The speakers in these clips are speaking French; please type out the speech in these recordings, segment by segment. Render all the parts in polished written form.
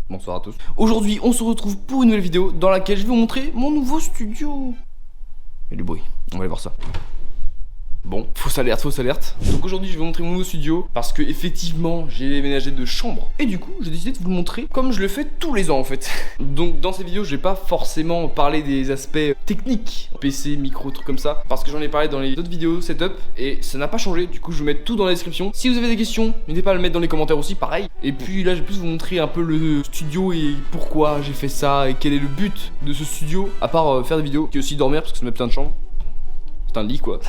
Bonsoir à tous. Aujourd'hui, on se retrouve pour une nouvelle vidéo dans laquelle je vais vous montrer mon nouveau studio. Il y a du bruit, on va aller voir ça. Bon, fausse alerte, fausse alerte. Donc aujourd'hui, je vais vous montrer mon nouveau studio parce que effectivement, j'ai déménagé de chambre. Et du coup, j'ai décidé de vous le montrer comme je le fais tous les ans en fait. Donc dans cette vidéo, je vais pas forcément parler des aspects techniques, PC, micro, trucs comme ça, parce que j'en ai parlé dans les autres vidéos setup et ça n'a pas changé. Du coup, je vais mettre tout dans la description. Si vous avez des questions, n'hésitez pas à le mettre dans les commentaires aussi, pareil. Et puis là, je vais plus vous montrer un peu le studio et pourquoi j'ai fait ça et quel est le but de ce studio, à part faire des vidéos, qui est aussi dormir parce que ça met plein de chambres. C'est un lit quoi.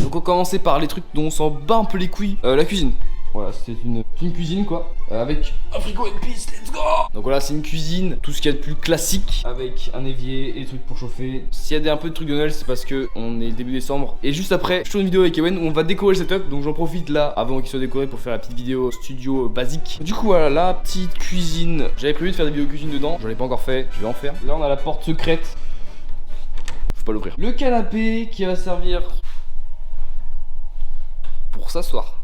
Donc on va commencer par les trucs dont on s'en bat un peu les couilles. La cuisine. Voilà, c'est une cuisine quoi. Avec un frigo et une pisse, let's go. Donc voilà, c'est une cuisine, tout ce qu'il y a de plus classique. Avec un évier et des trucs pour chauffer. S'il y a un peu de trucs de Noël, c'est parce que on est début décembre. Et juste après, je tourne une vidéo avec Ewen où on va décorer le setup. Donc j'en profite là, avant qu'il soit décoré, pour faire la petite vidéo studio basique. Du coup voilà, la petite cuisine. J'avais prévu de faire des vidéos cuisine dedans, j'en ai pas encore fait, je vais en faire. Là on a la porte secrète. Faut pas l'ouvrir. Le canapé qui va servir pour s'asseoir.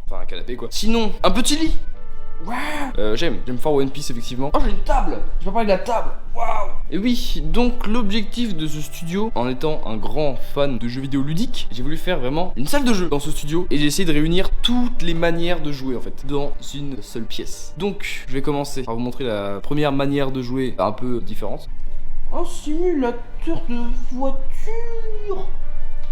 Enfin un canapé quoi. Sinon, un petit lit. Waouh. J'aime fort One Piece effectivement. Oh j'ai une table. Je peux parler de la table. Waouh. Et oui, donc l'objectif de ce studio, en étant un grand fan de jeux vidéo ludiques, j'ai voulu faire vraiment une salle de jeu dans ce studio. Et j'ai essayé de réunir toutes les manières de jouer en fait, dans une seule pièce. Donc je vais commencer par vous montrer la première manière de jouer un peu différente. Un simulateur de voiture.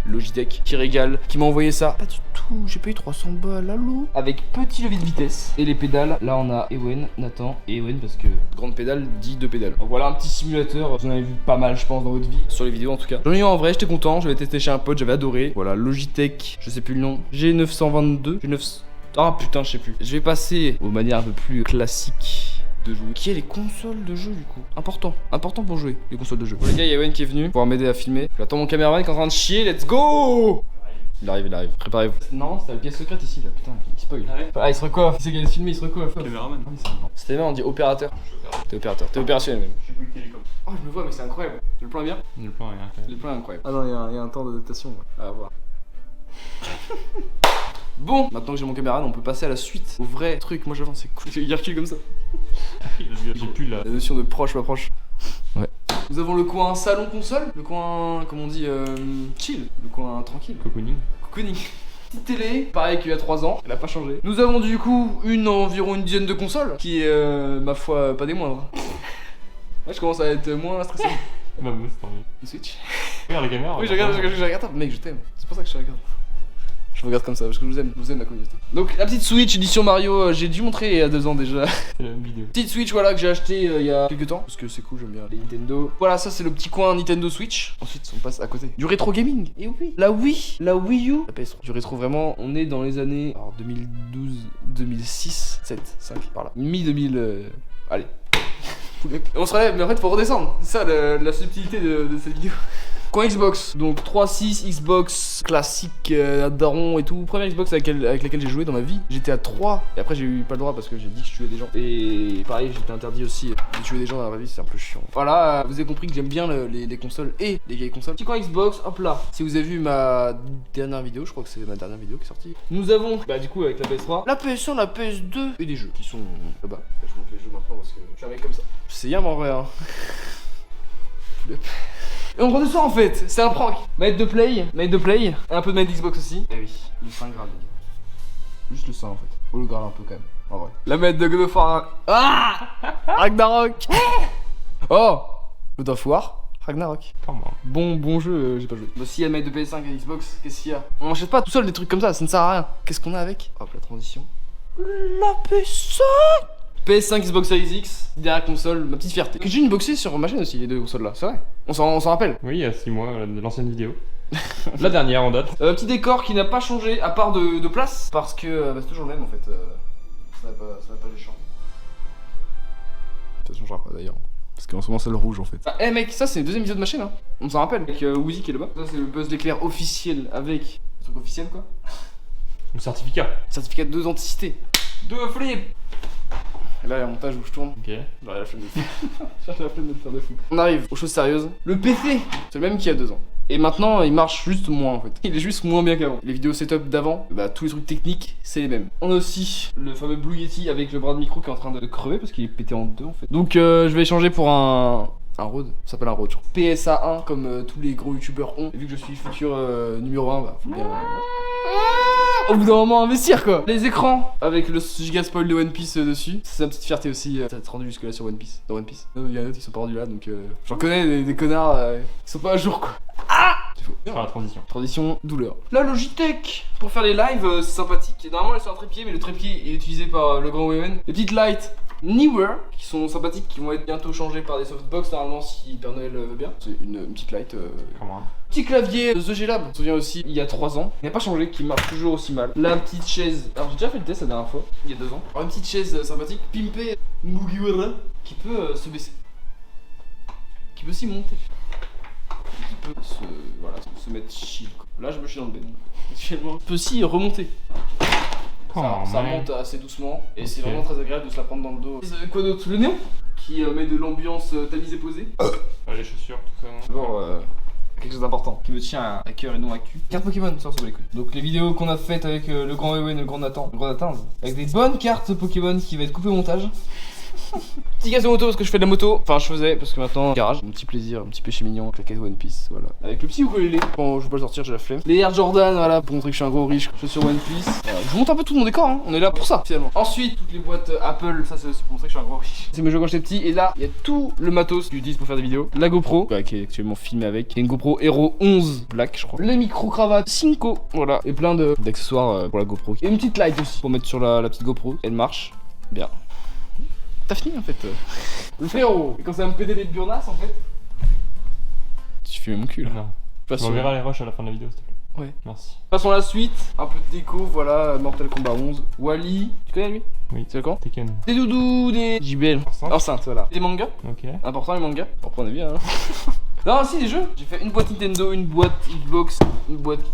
Logitech qui régale, qui m'a envoyé ça. Pas du tout, j'ai payé 300 balles, allô. Avec petit levier de vitesse. Et les pédales, là on a Ewen, Nathan et Ewen parce que grande pédale dit deux pédales. Donc voilà un petit simulateur, vous en avez vu pas mal je pense dans votre vie, sur les vidéos en tout cas. J'en ai eu en vrai, j'étais content, j'avais testé chez un pote, j'avais adoré. Voilà, Logitech, je sais plus le nom, G922, Ah putain je sais plus. Je vais passer aux manières un peu plus classiques de jouer. Qui est les consoles de jeu du coup. Important pour jouer, les consoles de jeu. Bon les gars, il y a Ewen qui est venu pour m'aider à filmer. J'attends mon caméraman qui est en train de chier, let's go. Il arrive. Préparez-vous. Non, c'est la pièce secrète ici là, putain, il spoil. Ah ouais. Ah il se recoiffe, c'est qu'il allait se filmer, il se recoiffe. Caméraman. C'était bien, on dit opérateur. T'es opérateur, t'es opérationnel même. Je suis plus télécom. Oh je me vois mais c'est incroyable. Le plan est bien. Le plan est incroyable. Le plan est incroyable. Ah non, il y a un temps d'adaptation à voir. Bon, maintenant que j'ai mon caméraman, on peut passer à la suite, au vrai truc. Moi j'avance, c'est cool. Il recule comme ça. J'ai plus la notion de proche, pas proche. Ouais. Nous avons le coin salon console, le coin, comme on dit, chill, le coin tranquille. cocooning. Cocooning. Petite télé, pareil qu'il y a 3 ans, elle a pas changé. Nous avons du coup environ une dizaine de consoles, qui est, ma foi, pas des moindres. Ouais, je commence à être moins stressé. Bah bon, c'est tant mieux. Une Switch. Regarde la caméra. Oui, je regarde. Mec, je t'aime. C'est pour ça que je te regarde. Je vous regarde comme ça parce que je vous aime la communauté. Donc la petite Switch édition Mario, j'ai dû montrer il y a 2 ans déjà. C'est la même vidéo. Petite Switch voilà que j'ai acheté il y a quelques temps parce que c'est cool, j'aime bien les Nintendo. Voilà, ça c'est le petit coin Nintendo Switch. Ensuite on passe à côté du rétro gaming. Et oui, la Wii U, la PS3. Du rétro vraiment, on est dans les années alors 2012, 2006, 7, 5 par là. Mi-2000 allez. On se relève mais en fait faut redescendre. C'est ça la subtilité de cette vidéo. Coin Xbox, donc 3.6 Xbox classique, daron et tout. Première Xbox avec laquelle j'ai joué dans ma vie. J'étais à 3 et après j'ai eu pas le droit parce que j'ai dit que je tuais des gens. Et pareil, j'étais interdit aussi de tuer des gens dans la vie, c'est un peu chiant. Voilà, vous avez compris que j'aime bien les consoles et les vieilles consoles. Petit coin Xbox, hop là. Si vous avez vu ma dernière vidéo, je crois que c'est ma dernière vidéo qui est sortie. Nous avons, bah du coup avec la PS3, la PS1, la PS2 et des jeux qui sont là-bas. Je vous montre les jeux maintenant parce que je suis un mec comme ça. C'est yam en vrai hein. Et on redescend en fait, c'est un prank. Manette de play, et un peu de manette Xbox aussi. Eh oui, le sein grave les gars. Juste le sein en fait. Faut le graver un peu quand même, en vrai. La manette de God of War. Ah Ragnarok. Oh God of War, Ragnarok. Bon jeu, j'ai pas joué. Bah s'il y a une manette de PS5 et Xbox, qu'est-ce qu'il y a? On achète pas tout seul des trucs comme ça ne sert à rien. Qu'est-ce qu'on a avec? Hop la transition. La PS5. PS5, Xbox Series X, dernière console, ma petite fierté. Que j'ai unboxé sur ma chaîne aussi, les deux consoles là, c'est vrai. On s'en rappelle. Oui, il y a 6 mois, l'ancienne vidéo. La dernière en date. Petit décor qui n'a pas changé à part de place, parce que bah, c'est toujours le même en fait. Ça n'a pas les champs. Ça changera pas d'ailleurs. Parce qu'en ce moment c'est le rouge en fait. Ah, mec, ça c'est le deuxième vidéo de ma chaîne, hein. On s'en rappelle. Avec Woozy qui est là-bas. Ça c'est le buzz d'éclair officiel avec. Le truc officiel quoi. Le certificat. Certificat de authenticité. De flip. Et là, il y a un montage où je tourne. Ok. J'aurais la flemme de fou. J'aurais la flemme de le faire de fou. On arrive aux choses sérieuses. Le PC, c'est le même qu'il y a 2 ans. Et maintenant, il marche juste moins en fait. Il est juste moins bien qu'avant. Les vidéos setup d'avant, bah tous les trucs techniques, c'est les mêmes. On a aussi le fameux Blue Yeti avec le bras de micro qui est en train de crever parce qu'il est pété en deux en fait. Donc je vais échanger pour un Rode, ça s'appelle un Rode je crois. PSA1 comme tous les gros youtubeurs ont. Et vu que je suis futur numéro 1, bah faut bien... au bout d'un moment investir quoi. Les écrans avec le giga spoil de One Piece dessus, c'est ma petite fierté aussi. Ça t'être rendu jusque là sur One Piece. Dans One Piece. Il y en a d'autres qui sont pas rendus là donc j'en connais des connards qui sont pas à jour quoi. Ah! Faire la transition. Transition douleur. La Logitech pour faire les lives c'est sympathique. Et normalement elle est sur un trépied mais le trépied est utilisé par le grand Wewen. Les petites lights Newer qui sont sympathiques, qui vont être bientôt changées par des softbox normalement si Père Noël veut bien. C'est une petite light. Petit clavier de The G Lab, je me souviens aussi il y a 3 ans. Il n'a pas changé, qui marche toujours aussi mal. La petite chaise, alors j'ai déjà fait le test la dernière fois, il y a 2 ans. Alors une petite chaise sympathique, pimpée Mugiwara, qui peut se baisser. Qui peut s'y monter. Qui peut se mettre chill quoi. Là je me suis dans le bain. Actuellement. Peut s'y remonter. Ça monte assez doucement et c'est vraiment très agréable de se la prendre dans le dos. Quoi d'autre? Le néon qui met de l'ambiance tamisée posée. Les chaussures, tout ça. D'abord, quelque chose d'important qui me tient à cœur et non à cul. Carte Pokémon, ça les couilles. Donc les vidéos qu'on a faites avec le grand Ewen, le grand Nathan, avec des bonnes cartes Pokémon qui va être coupées au montage. Petit gaz de moto parce que je fais de la moto. Enfin je faisais parce que maintenant garage. Mon petit plaisir, un petit péché mignon avec la quête One Piece, voilà. Avec le petit ukulélé. Bon je vais pas le sortir, j'ai la flemme. Les Air Jordan, voilà, pour montrer que je suis un gros riche. Je suis sur One Piece. Voilà, je vous montre un peu tout mon décor, hein. On est là pour ça finalement. Ensuite toutes les boîtes Apple, ça c'est aussi pour montrer que je suis un gros riche. C'est mes jeux quand j'étais petit et là il y a tout le matos que j'utilise pour faire des vidéos. La GoPro, qui est actuellement filmée avec. Il y a une GoPro Hero 11 Black je crois. Les micro-cravates Cinco, voilà. Et plein d'accessoires pour la GoPro. Et une petite light aussi pour mettre sur la petite GoPro. Elle marche bien. T'as fini en fait. Le frérot. Et quand ça va me péter les burnas en fait. Tu fumais mon cul là. Non. On verra les rushs à la fin de la vidéo s'il te plaît. Ouais. Merci. Passons à la suite. Un peu de déco, voilà. Mortal Kombat 11. Wally. Tu connais lui? Oui. C'est le camp? Tekken. Des doudous, des JBL. Enceinte, voilà. Des mangas. Ok. Important les mangas. Pour prendre bien. Hein. Non, si des jeux. J'ai fait une boîte Nintendo, une boîte Xbox, une boîte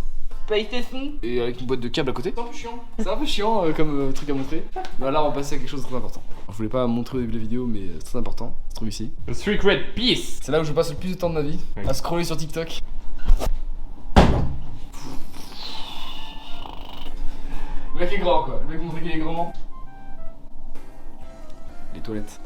PlayStation et avec une boîte de câbles à côté. C'est un peu chiant. C'est un peu chiant comme truc à montrer. Mais là on va passer à quelque chose de très important. Alors, je voulais pas montrer au début de la vidéo mais c'est très important. Ça se trouve ici. The Secret Piece. C'est là où je passe le plus de temps de ma vie. Oui. À scroller sur TikTok. Le mec est grand quoi. Le mec montre qu'il est grand. Les toilettes.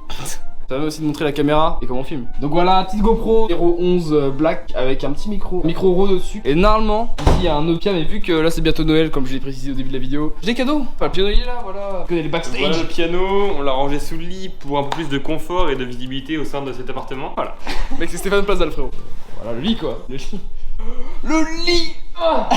Ça permet aussi de montrer la caméra et comment on filme. Donc voilà, petite GoPro Hero 11 Black avec un petit micro Rode au-dessus. Et normalement, ici il y a un Nokia, mais vu que là c'est bientôt Noël, comme je l'ai précisé au début de la vidéo, j'ai des cadeaux. Enfin, le piano il est là, voilà. Vous connaissez les backstage. Voilà le piano, on l'a rangé sous le lit pour un peu plus de confort et de visibilité au sein de cet appartement. Voilà. Mec, c'est Stéphane Plaza le frérot. Voilà, le lit quoi. Le lit. Le lit. Ah.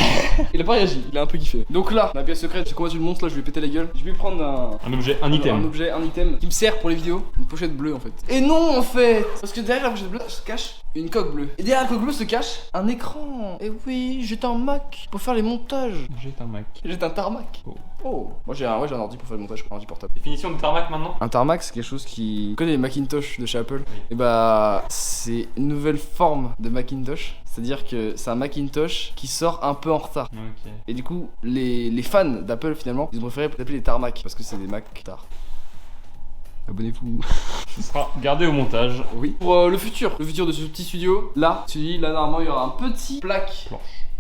Il a pas réagi, il a un peu kiffé. Donc là, ma pièce secrète, j'ai combattu le monstre là, je vais péter la gueule. Je vais prendre un objet, un item qui me sert pour les vidéos. Une pochette bleue en fait. Et non en fait, parce que derrière la pochette bleue se cache une coque bleue. Et derrière la coque bleue se cache un écran. Et oui, j'ai un Mac pour faire les montages. J'ai un Mac. J'ai un tarmac. Oh. Moi j'ai un ordi pour faire le montage, un ordi portable. Définition de tarmac maintenant. Un tarmac c'est quelque chose qui... Vous connaissez les Macintosh de chez Apple? Oui. Et bah c'est une nouvelle forme de Macintosh. C'est-à-dire que c'est un Macintosh qui sort un peu en retard. Okay. Et du coup, les fans d'Apple finalement, ils ont préféré l'appeler les tarmac parce que c'est des Mac tard. Abonnez-vous. Ce sera gardé au montage. Oui. Pour le futur de ce petit studio, là, normalement il y aura un petit plaque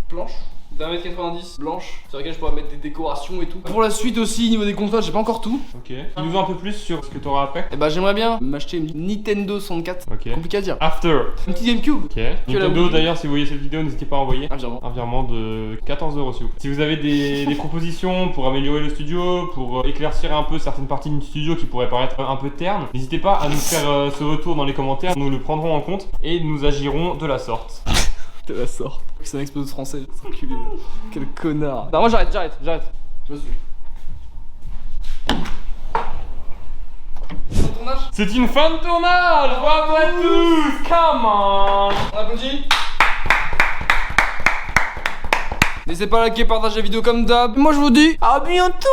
planche d'1m90 blanche sur laquelle je pourrais mettre des décorations et tout. Pour la suite aussi, niveau des consoles, j'ai pas encore tout. Ok. Dis-nous un peu plus sur ce que t'auras après. Et bah j'aimerais bien m'acheter une Nintendo 64. Ok. Compliqué à dire. After. Une petite GameCube. Ok. Nintendo d'ailleurs, si vous voyez cette vidéo, n'hésitez pas à envoyer un virement de 14 € s'il vous plaît. Si vous avez des propositions pour améliorer le studio, pour éclaircir un peu certaines parties du studio qui pourraient paraître un peu ternes, n'hésitez pas à nous faire ce retour dans les commentaires. Nous le prendrons en compte et nous agirons de la sorte. De la sorte. C'est un exposé de français, c'est enculé. Quel connard. Non, moi j'arrête. Je me suis. C'est un tournage? C'est une fin de tournage. Bravo à tous. Come on. On applaudit. N'hésitez pas à liker, partager la vidéo comme d'hab. Moi je vous dis à bientôt.